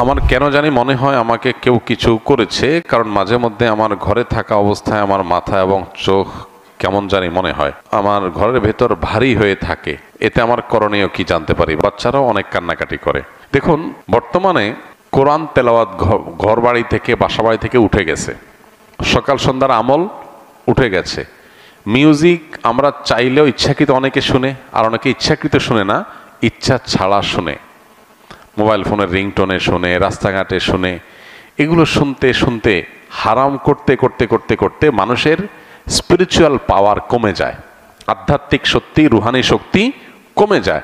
আমার কেন জানি মনে হয় আমাকে কেউ কিছু করেছে, কারণ মাঝে মধ্যে আমার ঘরে থাকা অবস্থায় আমার মাথা এবং চোখ কেমন জানি মনে হয়, আমার ঘরের ভেতর ভারী হয়ে থাকে। এতে আমার করণীয় কি জানতে পারি? বাচ্চারাও অনেক কান্নাকাটি করে। দেখুন, বর্তমানে কোরআন তেলাওয়াত ঘর বাড়ি থেকে, বাসা বাড়ি থেকে উঠে গেছে। সকাল সন্ধ্যার আমল উঠে গেছে। মিউজিক আমরা চাইলেও ইচ্ছাকৃত অনেকে শুনে, আর অনেকে ইচ্ছাকৃত শুনে না, ইচ্ছা ছাড়া শুনে। মোবাইল ফোনের রিংটোনে শুনে, রাস্তাঘাটে শুনে। এগুলো শুনতে শুনতে হারাম করতে করতে করতে করতে মানুষের স্পিরিচুয়াল পাওয়ার কমে যায়, আধ্যাত্মিক শক্তি, রুহানি শক্তি কমে যায়।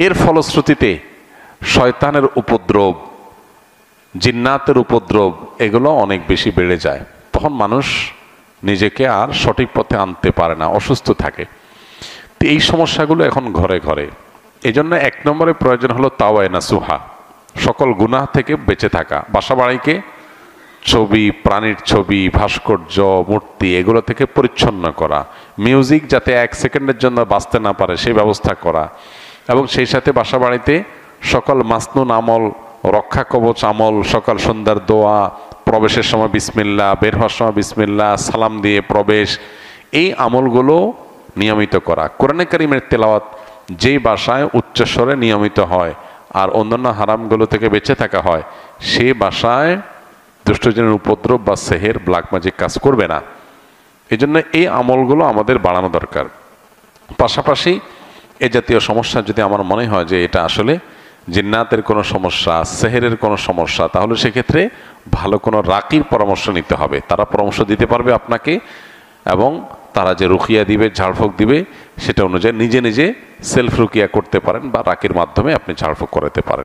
এর ফলশ্রুতিতে শয়তানের উপদ্রব, জিন্নাতের উপদ্রব, এগুলো অনেক বেশি বেড়ে যায়। তখন মানুষ নিজেকে আর সঠিক পথে আনতে পারে না, অসুস্থ থাকে। তো এই সমস্যাগুলো এখন ঘরে ঘরে। এই জন্য 1 নম্বরে প্রয়োজন হলো তাওয়ায়ে নাসুহা, সকল গুনাহ থেকে বেঁচে থাকা। বাসা বাড়িকে ছবি, প্রাণীর ছবি, ভাস্কর্য, মূর্তি, এগুলো থেকে পরিচ্ছন্ন করা। মিউজিক যাতে 1 সেকেন্ডের জন্য বাঁচতে না পারে সেই ব্যবস্থা করা। এবং সেই সাথে বাসা বাড়িতে সকল মাসনুন আমল, রক্ষা কবচ আমল, সকাল সন্ধ্যার দোয়া, প্রবেশের সময় বিসমিল্লাহ, বের হওয়ার সময় বিসমিল্লাহ, সালাম দিয়ে প্রবেশ, এই আমলগুলো নিয়মিত করা। কোরআনে কারীমের তেলাওয়াত যেই বাসায় উচ্চস্বরে নিয়মিত হয় আর অন্যান্য হারামগুলো থেকে বেঁচে থাকা হয়, সেই বাসায় দুষ্টজনের উপদ্রব বা সেহের, ব্ল্যাক ম্যাজিক কাজ করবে না। এই জন্য এই আমলগুলো আমাদের বাড়ানো দরকার। পাশাপাশি এ জাতীয় সমস্যা যদি আমার মনে হয় যে এটা আসলে জিন্নাতের কোনো সমস্যা, সেহেরের কোনো সমস্যা, তাহলে সেক্ষেত্রে ভালো কোনো রাকির পরামর্শ নিতে হবে। তারা পরামর্শ দিতে পারবে আপনাকে, এবং তারা যে রুকিয়া দিবে, ঝাড়ফুঁক দিবে, সেটা অনুযায়ী নিজে নিজে সেলফ রুকিয়া করতে পারেন বা রাকির মাধ্যমে আপনি ঝাড়ফুঁক করাতে পারেন।